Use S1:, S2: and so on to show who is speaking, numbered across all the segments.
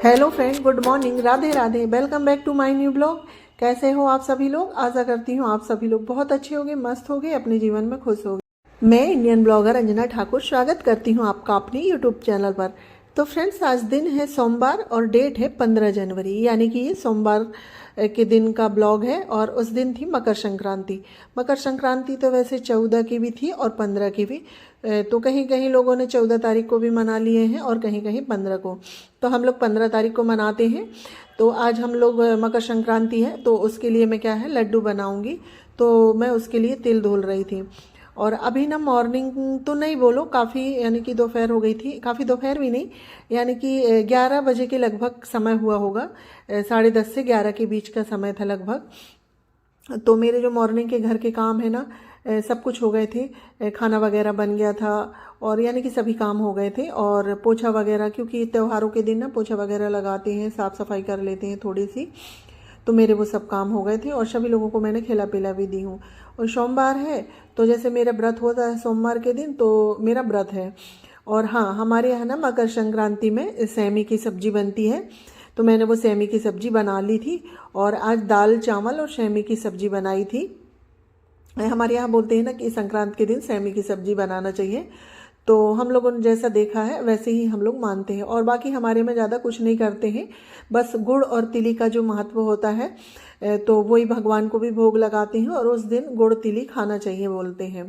S1: Hello friend, good morning, Radhe Radhe. Welcome back to my new blog. कैसे हो आप सभी लोग? आशा करती हूँ आप सभी लोग बहुत अच्छे होंगे, मस्त होंगे, अपने जीवन में खुश होंगे। मैं इंडियन ब्लॉगर अंजना ठाकुर स्वागत करती हूँ आपका अपने यूट्यूब चैनल पर। तो फ्रेंड्स, आज दिन है सोमवार और डेट है 15 जनवरी, यानी कि ये सोमवार के दिन का ब्लॉग है। और उस दिन थी मकर संक्रांति। मकर संक्रांति तो वैसे 14 की भी थी और 15 की भी। तो कहीं कहीं लोगों ने 14 तारीख को भी मना लिए हैं और कहीं कहीं 15 को। तो हम लोग 15 तारीख को मनाते हैं। तो आज हम लोग मकर संक्रांति है तो उसके लिए मैं क्या है लड्डू बनाऊंगी। तो मैं उसके लिए तिल धुल रही थी। और अभी ना मॉर्निंग तो नहीं बोलो, काफ़ी यानी कि दोपहर हो गई थी, काफ़ी दोपहर भी नहीं, यानी कि 11 बजे के लगभग समय हुआ होगा। 10:30 से 11 के बीच का समय था लगभग। तो मेरे जो मॉर्निंग के घर के काम है ना, सब कुछ हो गए थे। खाना वगैरह बन गया था और यानी कि सभी काम हो गए थे। और पोछा वगैरह, क्योंकि त्योहारों के दिन ना पोछा वगैरह लगाते हैं, साफ़ सफाई कर लेते हैं थोड़ी सी। तो मेरे वो सब काम हो गए थे और सभी लोगों को मैंने खिला पिला भी दी हूँ। और सोमवार है तो जैसे मेरा व्रत होता है सोमवार के दिन, तो मेरा व्रत है। और हाँ, हमारे यहाँ ना मकर संक्रांति में सेमी की सब्जी बनती है। तो मैंने वो सेमी की सब्जी बना ली थी। और आज दाल चावल और सेमी की सब्जी बनाई थी। हमारे यहाँ बोलते हैं ना कि संक्रांत के दिन सेमी की सब्जी बनाना चाहिए। तो हम लोगों ने जैसा देखा है वैसे ही हम लोग मानते हैं। और बाकी हमारे में ज़्यादा कुछ नहीं करते हैं, बस गुड़ और तिली का जो महत्व होता है तो वही भगवान को भी भोग लगाते हैं और उस दिन गुड़ तिली खाना चाहिए बोलते हैं।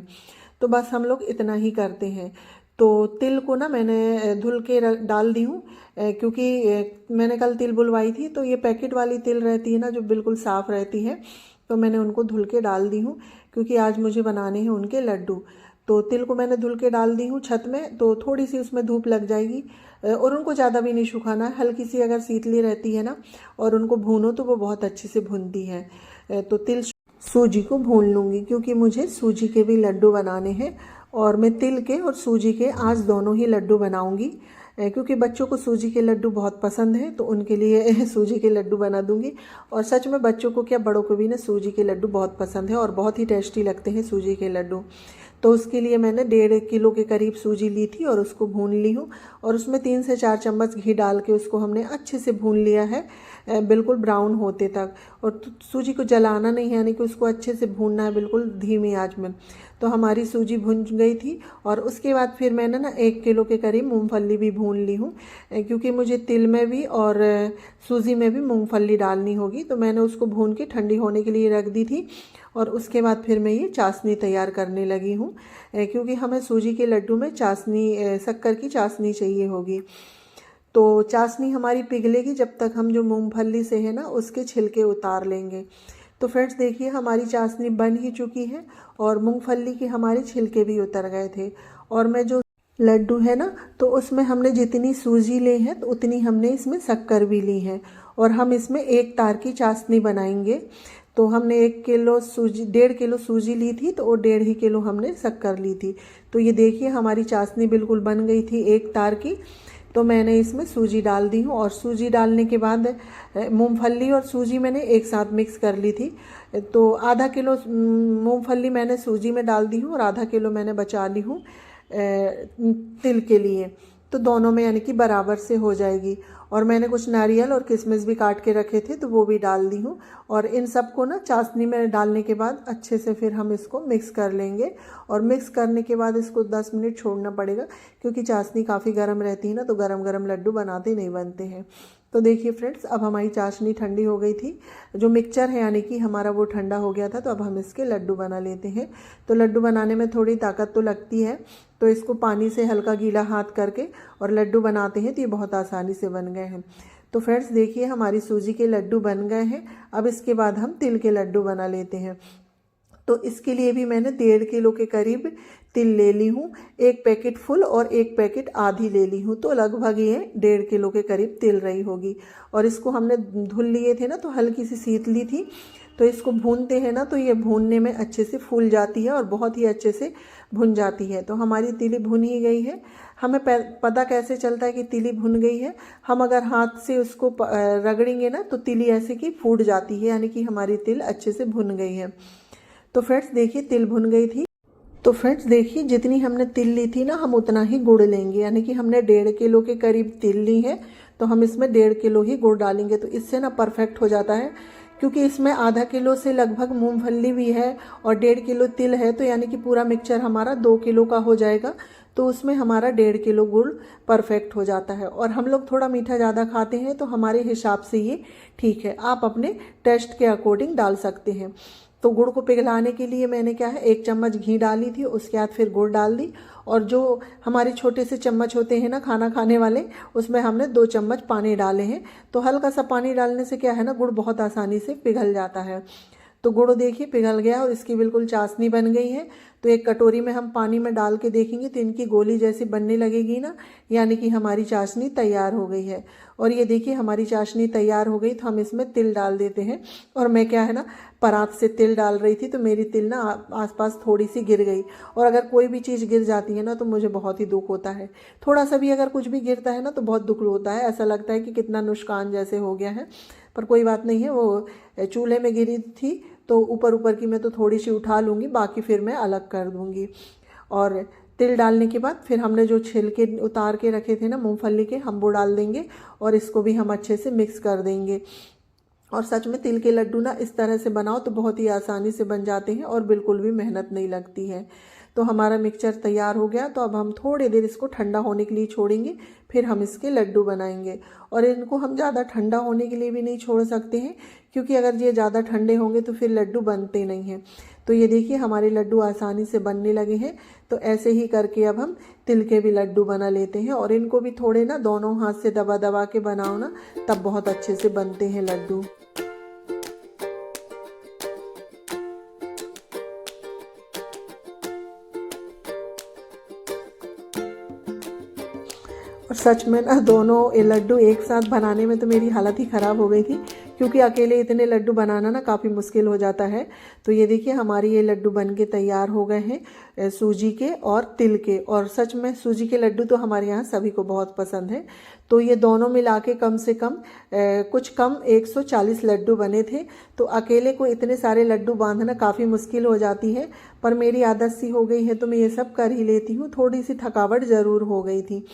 S1: तो बस हम लोग इतना ही करते हैं। तो तिल को ना मैंने धुल के डाल दी हूँ, क्योंकि मैंने कल तिल बुलवाई थी। तो ये पैकेट वाली तिल रहती है ना, जो बिल्कुल साफ़ रहती है, तो मैंने उनको धुल के डाल दी हूँ, क्योंकि आज मुझे बनाने हैं उनके लड्डू। तो तिल को मैंने धुल के डाल दी हूँ छत में, तो थोड़ी सी उसमें धूप लग जाएगी। और उनको ज़्यादा भी नहीं सुखाना है, हल्की सी अगर शीतली रहती है ना और उनको भूनो तो वो बहुत अच्छे से भूनती है। तो तिल सूजी को भून लूँगी, क्योंकि मुझे सूजी के भी लड्डू बनाने हैं। और मैं तिल के और सूजी के आज दोनों ही लड्डू बनाऊँगी, क्योंकि बच्चों को सूजी के लड्डू बहुत पसंद है, तो उनके लिए सूजी के लड्डू बना दूंगी। और सच में बच्चों को क्या, बड़ों को भी ना सूजी के लड्डू बहुत पसंद है और बहुत ही टेस्टी लगते हैं सूजी के लड्डू। तो उसके लिए मैंने 1.5 किलो के करीब सूजी ली थी और उसको भून ली हूँ। और उसमें 3 से 4 चम्मच घी डाल के उसको हमने अच्छे से भून लिया है, बिल्कुल ब्राउन होते तक। और सूजी को जलाना नहीं है, यानी कि उसको अच्छे से भूनना है बिल्कुल धीमी आंच में। तो हमारी सूजी भुन गई थी। और उसके बाद फिर मैंने ना 1 किलो के करीब मूंगफली भी भून ली हूँ, क्योंकि मुझे तिल में भी और सूजी में भी मूंगफली डालनी होगी। तो मैंने उसको भून के ठंडी होने के लिए रख दी थी। और उसके बाद फिर मैं ये चाशनी तैयार करने लगी हूँ, क्योंकि हमें सूजी के लड्डू में चाशनी, शक्कर की चाशनी चाहिए होगी। तो चाशनी हमारी पिघलेगी जब तक हम जो मूंगफली से है ना उसके छिलके उतार लेंगे। तो फ्रेंड्स देखिए, हमारी चाशनी बन ही चुकी है और मूंगफली के हमारे छिलके भी उतर गए थे। और मैं जो लड्डू है ना, तो उसमें हमने जितनी सूजी ली है तो उतनी हमने इसमें शक्कर भी ली है। और हम इसमें 1 तार की चाशनी बनाएंगे। तो हमने 1 किलो सूजी, 1.5 किलो सूजी ली थी, तो वो 1.5 ही किलो हमने शक्कर ली थी। तो ये देखिए हमारी चाशनी बिल्कुल बन गई थी 1 तार की। तो मैंने इसमें सूजी डाल दी हूँ और सूजी डालने के बाद मूंगफली और सूजी मैंने एक साथ मिक्स कर ली थी। तो आधा किलो मूंगफली मैंने सूजी में डाल दी हूँ और आधा किलो मैंने बचा ली हूँ तिल के लिए। तो दोनों में यानी कि बराबर से हो जाएगी। और मैंने कुछ नारियल और किशमिश भी काट के रखे थे, तो वो भी डाल दी हूँ। और इन सबको ना चाशनी में डालने के बाद अच्छे से फिर हम इसको मिक्स कर लेंगे। और मिक्स करने के बाद इसको 10 मिनट छोड़ना पड़ेगा, क्योंकि चाशनी काफ़ी गर्म रहती है ना, तो गरम गरम लड्डू बनाते नहीं बनते हैं। तो देखिए फ्रेंड्स, अब हमारी चाशनी ठंडी हो गई थी, जो मिक्सचर है यानी कि हमारा वो ठंडा हो गया था। तो अब हम इसके लड्डू बना लेते हैं। तो लड्डू बनाने में थोड़ी ताकत तो लगती है, तो इसको पानी से हल्का गीला हाथ करके और लड्डू बनाते हैं तो ये बहुत आसानी से बन गए हैं। तो फ्रेंड्स देखिए, हमारी सूजी के लड्डू बन गए हैं। अब इसके बाद हम तिल के लड्डू बना लेते हैं। तो इसके लिए भी मैंने 1.5 किलो के करीब तिल ले ली हूँ, 1 पैकेट फुल और 1 पैकेट आधी ले ली हूँ। तो लगभग ये 1.5 किलो के करीब तिल रही होगी। और इसको हमने धुल लिए थे ना, तो हल्की सी शीतली थी। तो इसको भूनते हैं ना, तो ये भूनने में अच्छे से फूल जाती है और बहुत ही अच्छे से भुन जाती है। तो हमारी तिली भुन ही गई है। हमें पता कैसे चलता है कि तिली भुन गई है? हम अगर हाथ से उसको रगड़ेंगे ना, तो तिली ऐसे की फूट जाती है, यानी कि हमारी तिल अच्छे से भुन गई है। तो फ्रेंड्स देखिए, तिल भुन गई थी। तो फ्रेंड्स देखिए, जितनी हमने तिल ली थी ना, हम उतना ही गुड़ लेंगे, यानी कि हमने 1.5 किलो के करीब तिल ली है, तो हम इसमें 1.5 किलो ही गुड़ डालेंगे, तो इससे ना परफेक्ट हो जाता है। क्योंकि इसमें आधा किलो से लगभग मूंगफली भी है और 1.5 किलो तिल है, तो यानी कि पूरा मिक्सचर हमारा 2 किलो का हो जाएगा। तो उसमें हमारा 1.5 किलो गुड़ परफेक्ट हो जाता है। और हम लोग थोड़ा मीठा ज़्यादा खाते हैं, तो हमारे हिसाब से ये ठीक है। आप अपने टेस्ट के अकॉर्डिंग डाल सकते हैं। तो गुड़ को पिघलाने के लिए मैंने क्या है, 1 चम्मच घी डाली थी, उसके बाद फिर गुड़ डाल दी। और जो हमारे छोटे से चम्मच होते हैं ना खाना खाने वाले, उसमें हमने 2 चम्मच पानी डाले हैं। तो हल्का सा पानी डालने से क्या है ना, गुड़ बहुत आसानी से पिघल जाता है। तो गुड़ देखिए पिघल गया और इसकी बिल्कुल चाशनी बन गई है। तो एक कटोरी में हम पानी में डाल के देखेंगे तो इनकी गोली जैसी बनने लगेगी ना, यानी कि हमारी चाशनी तैयार हो गई है। और ये देखिए हमारी चाशनी तैयार हो गई, तो हम इसमें तिल डाल देते हैं। और मैं क्या है ना, परात से तिल डाल रही थी, तो मेरी तिल ना आसपास थोड़ी सी गिर गई। और अगर कोई भी चीज़ गिर जाती है ना, तो मुझे बहुत ही दुख होता है। थोड़ा सा भी अगर कुछ भी गिरता है ना, तो बहुत दुख होता है, ऐसा लगता है कि कितना नुकसान जैसे हो गया है। पर कोई बात नहीं है, वो चूल्हे में गिरी थी तो ऊपर ऊपर की मैं तो थोड़ी सी उठा लूँगी, बाकी फिर मैं अलग कर दूँगी। और तिल डालने के बाद फिर हमने जो छिलके उतार के रखे थे ना मूंगफली के, हम वो डाल देंगे और इसको भी हम अच्छे से मिक्स कर देंगे। और सच में तिल के लड्डू ना इस तरह से बनाओ तो बहुत ही आसानी से बन जाते हैं और बिल्कुल भी मेहनत नहीं लगती है। तो हमारा मिक्सचर तैयार हो गया, तो अब हम थोड़ी देर इसको ठंडा होने के लिए छोड़ेंगे, फिर हम इसके लड्डू बनाएंगे। और इनको हम ज़्यादा ठंडा होने के लिए भी नहीं छोड़ सकते हैं, क्योंकि अगर ये ज़्यादा ठंडे होंगे तो फिर लड्डू बनते नहीं हैं। तो ये देखिए हमारे लड्डू आसानी से बनने लगे हैं। तो ऐसे ही करके अब हम तिल के भी लड्डू बना लेते हैं। और इनको भी थोड़े ना दोनों हाथ से दबा दबा के बनाओ ना, तब बहुत अच्छे से बनते हैं लड्डू। और सच में ना दोनों ये लड्डू एक साथ बनाने में तो मेरी हालत ही ख़राब हो गई थी, क्योंकि अकेले इतने लड्डू बनाना ना काफ़ी मुश्किल हो जाता है। तो ये देखिए हमारी ये लड्डू बन के तैयार हो गए हैं, सूजी के और तिल के। और सच में सूजी के लड्डू तो हमारे यहाँ सभी को बहुत पसंद है। तो ये दोनों मिला के कम से कम कुछ कम 140 लड्डू बने थे। तो अकेले को इतने सारे लड्डू बांधना काफ़ी मुश्किल हो जाती है, पर मेरी आदत सी हो गई है तो मैं ये सब कर ही लेती हूँ। थोड़ी सी थकावट ज़रूर हो गई थी।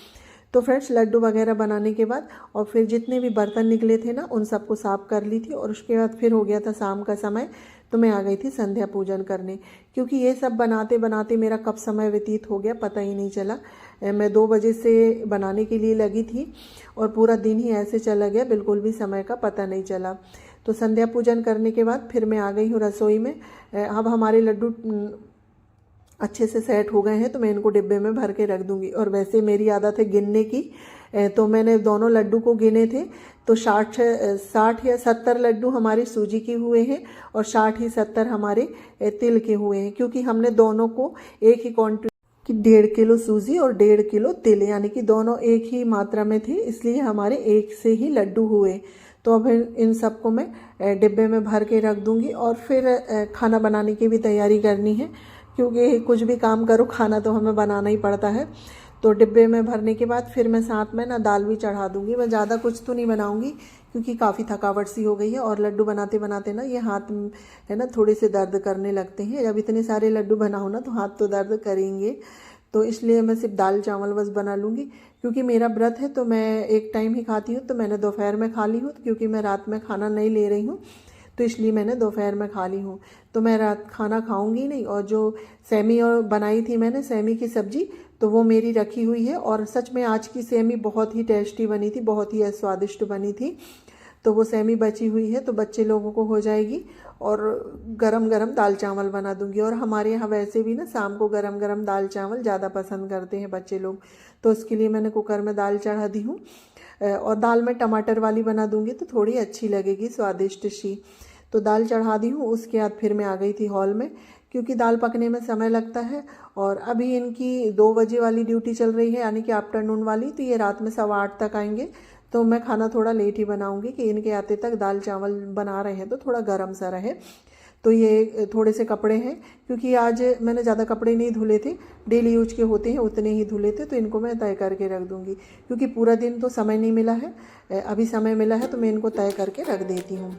S1: तो फ्रेंड्स लड्डू वगैरह बनाने के बाद और फिर जितने भी बर्तन निकले थे ना, उन सबको साफ़ कर ली थी। और उसके बाद फिर हो गया था शाम का समय, तो मैं आ गई थी संध्या पूजन करने। क्योंकि ये सब बनाते बनाते मेरा कब समय व्यतीत हो गया पता ही नहीं चला। मैं 2 बजे से बनाने के लिए लगी थी और पूरा दिन ही ऐसे चला गया, बिल्कुल भी समय का पता नहीं चला। तो संध्या पूजन करने के बाद फिर मैं आ गई हूँ रसोई में। अब हमारे लड्डू अच्छे से सेट हो गए हैं, तो मैं इनको डिब्बे में भर के रख दूंगी। और वैसे मेरी आदत है गिनने की, तो मैंने दोनों लड्डू को गिने थे, तो 60 या 70 लड्डू हमारे सूजी के हुए हैं और 60 ही 70 हमारे तिल के हुए हैं। क्योंकि हमने दोनों को एक ही क्वांटिटी कि 1.5 किलो सूजी और 1.5 किलो तिल, यानी कि दोनों एक ही मात्रा में थे, इसलिए हमारे एक से ही लड्डू हुए। तो अब इन सबको मैं डिब्बे में भर के रख दूंगी। और फिर खाना बनाने की भी तैयारी करनी है, क्योंकि कुछ भी काम करो खाना तो हमें बनाना ही पड़ता है। तो डिब्बे में भरने के बाद फिर मैं साथ में ना दाल भी चढ़ा दूंगी। मैं ज़्यादा कुछ तो नहीं बनाऊंगी, क्योंकि काफ़ी थकावट सी हो गई है। और लड्डू बनाते बनाते ना ये हाथ है ना थोड़े से दर्द करने लगते हैं। जब इतने सारे लड्डू बनाओ ना, तो हाथ तो दर्द करेंगे। तो इसलिए मैं सिर्फ दाल चावल बस बना लूँगी। क्योंकि मेरा व्रत है तो मैं एक टाइम ही खाती हूँ, तो मैंने दोपहर में खा ली हूँ, क्योंकि मैं रात में खाना नहीं ले रही हूँ, तो इसलिए मैंने दोपहर में खा ली हूँ। तो मैं रात खाना खाऊंगी नहीं। और जो सेमी और बनाई थी मैंने सेमी की सब्जी, तो वो मेरी रखी हुई है। और सच में आज की सेमी बहुत ही टेस्टी बनी थी, बहुत ही स्वादिष्ट बनी थी। तो वो सेमी बची हुई है, तो बच्चे लोगों को हो जाएगी। और गरम गरम दाल चावल बना दूंगी। और हमारे यहाँ वैसे भी ना शाम को गरम गरम दाल चावल ज़्यादा पसंद करते हैं बच्चे लोग, तो उसके लिए मैंने कुकर में दाल चढ़ा दी हूँ। और दाल में टमाटर वाली बना दूंगी तो थोड़ी अच्छी लगेगी, स्वादिष्ट सी। तो दाल चढ़ा दी हूँ। उसके बाद फिर मैं आ गई थी हॉल में, क्योंकि दाल पकने में समय लगता है। और अभी इनकी 2 बजे वाली ड्यूटी चल रही है, यानी कि आफ्टरनून वाली, तो ये रात में 8:15 तक आएंगे। तो मैं खाना थोड़ा लेट ही बनाऊंगी, कि इनके आते तक दाल चावल बना रहे हैं तो थोड़ा गर्म सा रहे। तो ये थोड़े से कपड़े हैं, क्योंकि आज मैंने ज़्यादा कपड़े नहीं धुले थे, डेली यूज के होते हैं उतने ही धुले थे। तो इनको मैं तय करके रख दूंगी, क्योंकि पूरा दिन तो समय नहीं मिला है, अभी समय मिला है तो मैं इनको तय करके रख देती हूँ।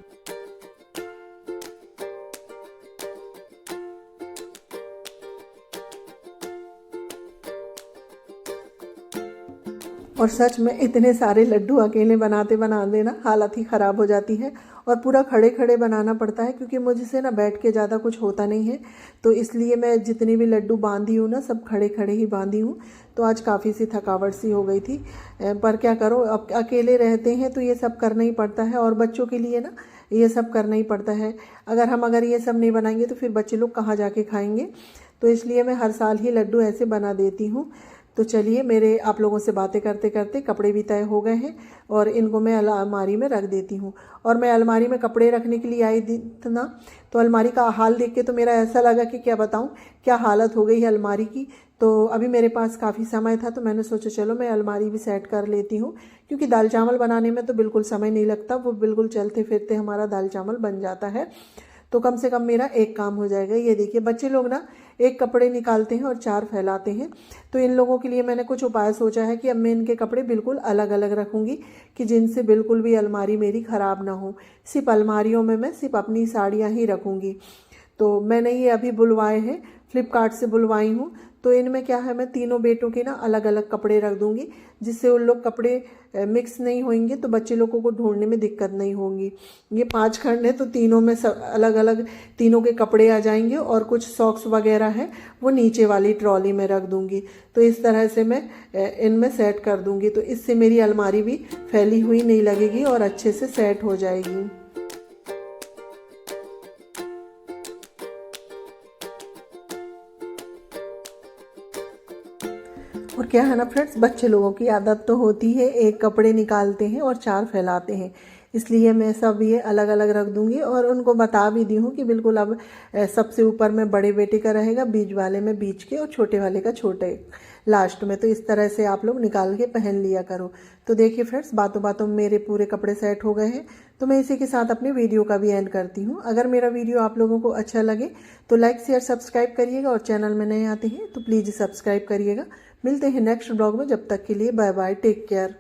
S1: और सच में इतने सारे लड्डू अकेले बनाते बनाते ना हालत ही ख़राब हो जाती है और पूरा खड़े खड़े बनाना पड़ता है, क्योंकि मुझसे ना बैठ के ज़्यादा कुछ होता नहीं है। तो इसलिए मैं जितनी भी लड्डू बांधी हूँ ना सब खड़े खड़े ही बांधी हूँ। तो आज काफ़ी सी थकावट सी हो गई थी, पर क्या करो, अब अकेले रहते हैं तो ये सब करना ही पड़ता है, और बच्चों के लिए ना ये सब करना ही पड़ता है। अगर ये सब नहीं बनाएंगे तो फिर बच्चे लोग कहाँ जाके खाएंगे। तो इसलिए मैं हर साल ही लड्डू ऐसे बना देती हूँ। तो चलिए, मेरे आप लोगों से बातें करते करते कपड़े भी तय हो गए हैं और इनको मैं अलमारी में रख देती हूँ। और मैं अलमारी में कपड़े रखने के लिए आई थी ना, तो अलमारी का हाल देख के तो मेरा ऐसा लगा कि क्या बताऊँ, क्या हालत हो गई है अलमारी की। तो अभी मेरे पास काफ़ी समय था, तो मैंने सोचा चलो मैं अलमारी भी सेट कर लेती हूँ, क्योंकि दाल चावल बनाने में तो बिल्कुल समय नहीं लगता, वो बिल्कुल चलते फिरते हमारा दाल चावल बन जाता है। तो कम से कम मेरा एक काम हो जाएगा। ये देखिए, बच्चे लोग ना एक कपड़े निकालते हैं और 4 फैलाते हैं। तो इन लोगों के लिए मैंने कुछ उपाय सोचा है कि अब मैं इनके कपड़े बिल्कुल अलग अलग रखूँगी, कि जिनसे बिल्कुल भी अलमारी मेरी ख़राब ना हो। सिर्फ अलमारियों में मैं सिर्फ अपनी साड़ियाँ ही रखूँगी। तो मैंने ये अभी बुलवाए हैं, फ्लिपकार्ट से बुलवाई हूँ। तो इनमें क्या है, मैं तीनों बेटों के ना अलग अलग कपड़े रख दूँगी, जिससे उन लोग कपड़े मिक्स नहीं होंगे, तो बच्चे लोगों को ढूंढने में दिक्कत नहीं होगी। ये 5 खंड है, तो तीनों में सब अलग अलग तीनों के कपड़े आ जाएंगे, और कुछ सॉक्स वगैरह है वो नीचे वाली ट्रॉली में रख दूँगी। तो इस तरह से मैं इनमें सेट कर दूँगी, तो इससे मेरी अलमारी भी फैली हुई नहीं लगेगी और अच्छे से सेट हो जाएगी। और क्या है ना फ्रेंड्स, बच्चे लोगों की आदत तो होती है, एक कपड़े निकालते हैं और 4 फैलाते हैं। इसलिए मैं सब ये अलग अलग रख दूंगी, और उनको बता भी दी हूँ कि बिल्कुल अब सबसे ऊपर में बड़े बेटे का रहेगा, बीच वाले में बीच के, और छोटे वाले का छोटे लास्ट में। तो इस तरह से आप लोग निकाल के पहन लिया करो। तो देखिए फ्रेंड्स, बातों बातों में मेरे पूरे कपड़े सेट हो गए हैं। तो मैं इसी के साथ अपने वीडियो का भी एंड करती हूँ। अगर मेरा वीडियो आप लोगों को अच्छा लगे तो लाइक शेयर सब्सक्राइब करिएगा, और चैनल में नए आते हैं तो प्लीज़ सब्सक्राइब करिएगा। मिलते हैं नेक्स्ट ब्लॉग में, जब तक के लिए बाय बाय, टेक केयर।